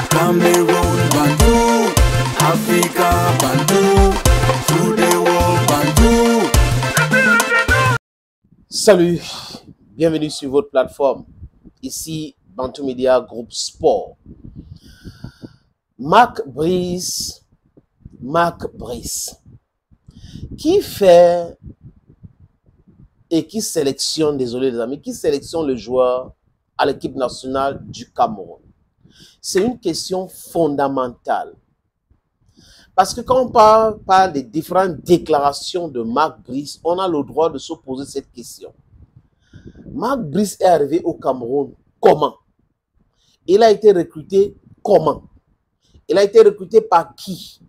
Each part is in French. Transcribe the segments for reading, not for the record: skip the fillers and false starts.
Cameroon Bantou, Africa Bantou, through the world Bantou. Salut, bienvenue sur votre plateforme. Ici, Bantou Media Groupe Sport. Marc Brice, qui fait et qui sélectionne, désolé les amis, qui sélectionne le joueur à l'équipe nationale du Cameroun? C'est une question fondamentale. Parce que quand on parle des différentes déclarations de Marc Brice, on a le droit de se poser cette question. Marc Brice est arrivé au Cameroun comment? Il a été recruté comment? Il a été recruté par qui?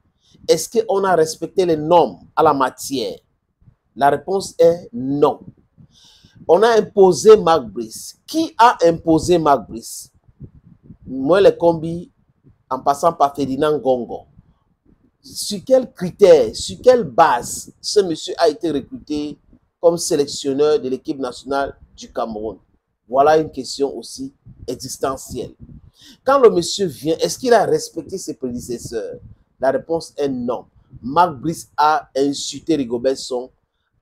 Est-ce qu'on a respecté les normes à la matière? La réponse est non. On a imposé Marc Brice. Qui a imposé Marc Brice? Moi, les combis, en passant par Ferdinand Gongo. Sur quels critères, sur quelle base ce monsieur a été recruté comme sélectionneur de l'équipe nationale du Cameroun? Voilà une question aussi existentielle. Quand le monsieur vient, est-ce qu'il a respecté ses prédécesseurs? La réponse est non. Marc Brice a insulté Rigobert Song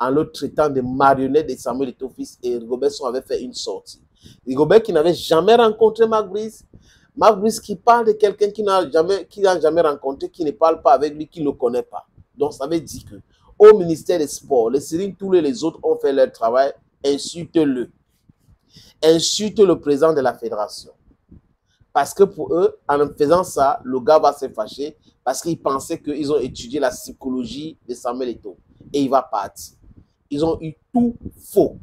en le traitant de marionnette de Samuel Eto'o-Fils, et Rigobert Song avait fait une sortie. Rigobert qui n'avait jamais rencontré Marc Brice qui parle de quelqu'un qui n'a jamais rencontré, qui ne parle pas avec lui, qui ne le connaît pas. Donc ça veut dire que au ministère des Sports, les Cyril tous les autres ont fait leur travail, insulte-le. Insulte le président de la fédération. Parce que pour eux, en faisant ça, le gars va se fâcher parce qu'ils pensaient qu'ils ont étudié la psychologie de Samuel Eto'o et il va partir. Ils ont eu tout faux.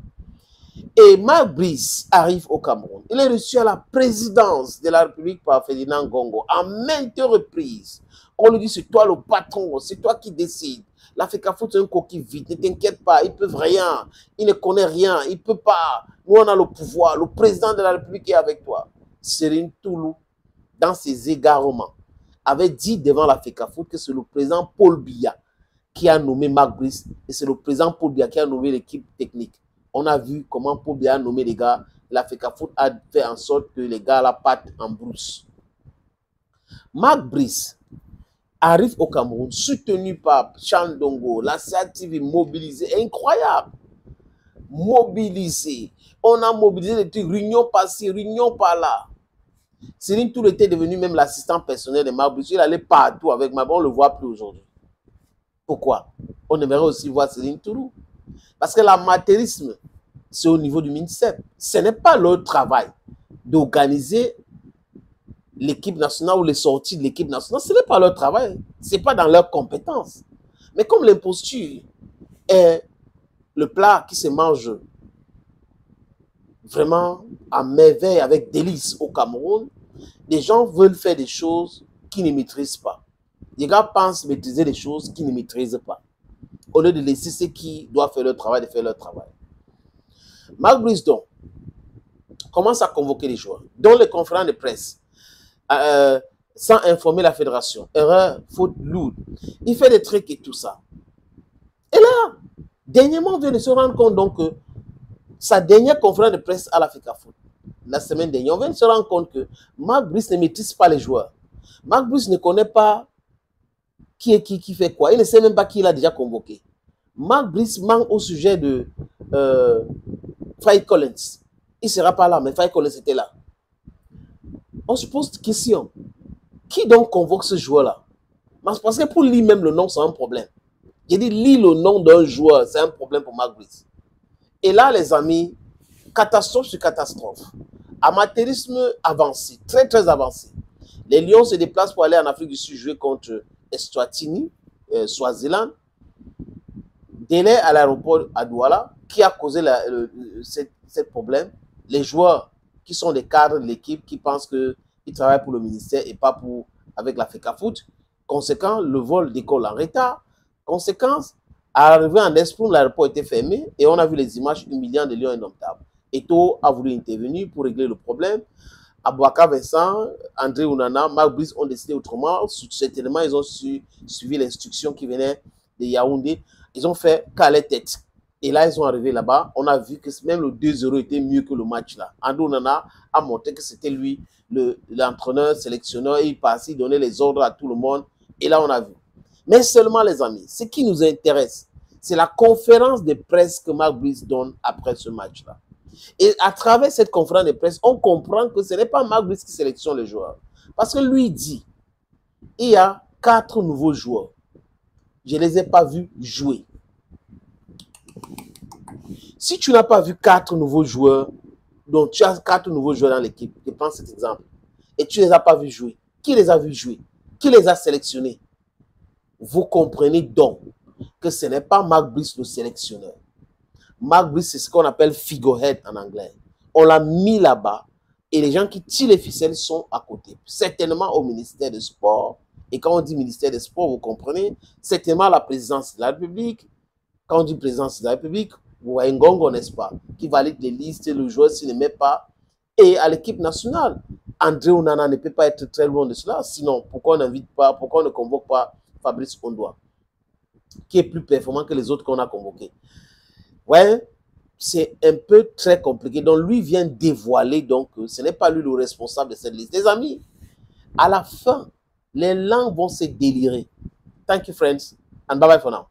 Et Marc Brice arrive au Cameroun. Il est reçu à la présidence de la République par Ferdinand Gongo en maintes reprises. On lui dit, c'est toi le patron, c'est toi qui décides. L'Africafoot, c'est un coquille vide, ne t'inquiète pas, ils ne peuvent rien, ils ne connaissent rien, ils ne peuvent pas. Nous, on a le pouvoir, le président de la République est avec toi. Serine Toulou, dans ses égarements, avait dit devant l'Africafoot que c'est le président Paul Biya qui a nommé Marc Brice et c'est le président Paul Biya qui a nommé l'équipe technique. On a vu comment Paul Biya a nommé les gars. L'Africafoot a fait en sorte que les gars la partent en brousse. Marc Brice arrive au Cameroun, soutenu par Chandongo, la CATV mobilisée, incroyable. Mobilisé. On a mobilisé des trucs, réunion par-ci, réunion par-là. Céline Touré était devenu même l'assistant personnel de Marc Brice. Il allait partout avec Marc Brice. On ne le voit plus aujourd'hui. Pourquoi? On aimerait aussi voir Céline Tourou. Parce que l'amateurisme, c'est au niveau du ministère. Ce n'est pas leur travail d'organiser l'équipe nationale ou les sorties de l'équipe nationale. Ce n'est pas leur travail. Ce n'est pas dans leurs compétences. Mais comme l'imposture est le plat qui se mange vraiment à merveille, avec délice au Cameroun, les gens veulent faire des choses qu'ils ne maîtrisent pas. Les gars pensent maîtriser des choses qu'ils ne maîtrisent pas, au lieu de laisser ceux qui doivent faire leur travail de faire leur travail. Marc Brice donc commence à convoquer les joueurs, dont les conférences de presse, sans informer la fédération. Erreur, faute lourde. Il fait des trucs et tout ça. Et là, dernièrement, on vient de se rendre compte donc que sa dernière conférence de presse à l'Africafoot, la semaine dernière, on vient de se rendre compte que Marc Brice ne maîtrise pas les joueurs. Marc Brice ne connaît pas qui est qui fait quoi. Il ne sait même pas qui il a déjà convoqué. Marc Brice manque au sujet de Faye Collins. Il ne sera pas là, mais Faye Collins était là. On se pose une question. Qui donc convoque ce joueur-là? Parce que pour lui même le nom, c'est un problème. J'ai dit, lire le nom d'un joueur, c'est un problème pour Marc Brice. Et là, les amis, catastrophe sur catastrophe. Amateurisme avancé, très très avancé. Les Lions se déplacent pour aller en Afrique du Sud jouer contre Eswatini, Swaziland. Délai à l'aéroport à Douala, qui a causé ce problème. Les joueurs qui sont des cadres de l'équipe, qui pensent qu'ils travaillent pour le ministère et pas avec l'Africafoot. Conséquent, le vol décolle en retard. Conséquence, arrivé en Esproume, l'aéroport était fermé et on a vu les images humiliantes de Lions indomptables. Eto'o a voulu intervenir pour régler le problème. Abouaka Vincent, André Ounana, Marc Brice ont décidé autrement. Certainement, ils ont suivi l'instruction qui venait de Yaoundé. Ils ont fait caler tête. Et là, ils sont arrivés là-bas. On a vu que même le 2-0 était mieux que le match là. Andrew Onana a montré que c'était lui, l'entraîneur, sélectionneur. Il passait, il donnait les ordres à tout le monde. Et là, on a vu. Mais seulement, les amis, ce qui nous intéresse, c'est la conférence de presse que Mark Brice donne après ce match-là. Et à travers cette conférence de presse, on comprend que ce n'est pas Mark Brice qui sélectionne les joueurs. Parce que lui dit, il y a 4 nouveaux joueurs. Je ne les ai pas vus jouer. Si tu n'as pas vu 4 nouveaux joueurs, donc tu as 4 nouveaux joueurs dans l'équipe, je prends cet exemple, et tu ne les as pas vus jouer, qui les a vus jouer? Qui les a sélectionnés? Vous comprenez donc que ce n'est pas Mark Brice le sélectionneur. Mark Brice, c'est ce qu'on appelle figurehead en anglais. On l'a mis là-bas et les gens qui tirent les ficelles sont à côté. Certainement au ministère des Sports. Et quand on dit ministère des Sports, vous comprenez, certainement la présidence de la République. Quand on dit présidence de la République, vous voyez Ngongo, n'est-ce pas, qui valide les listes, le joueur s'il ne met pas. Et à l'équipe nationale, André Onana ne peut pas être très loin de cela. Sinon, pourquoi on n'invite pas, pourquoi on ne convoque pas Fabrice Ondoa, qui est plus performant que les autres qu'on a convoqués? Ouais, c'est un peu très compliqué. Donc, lui vient dévoiler donc ce n'est pas lui le responsable de cette liste. Les amis, à la fin, les langues vont se délirer. Thank you, friends, and bye-bye for now.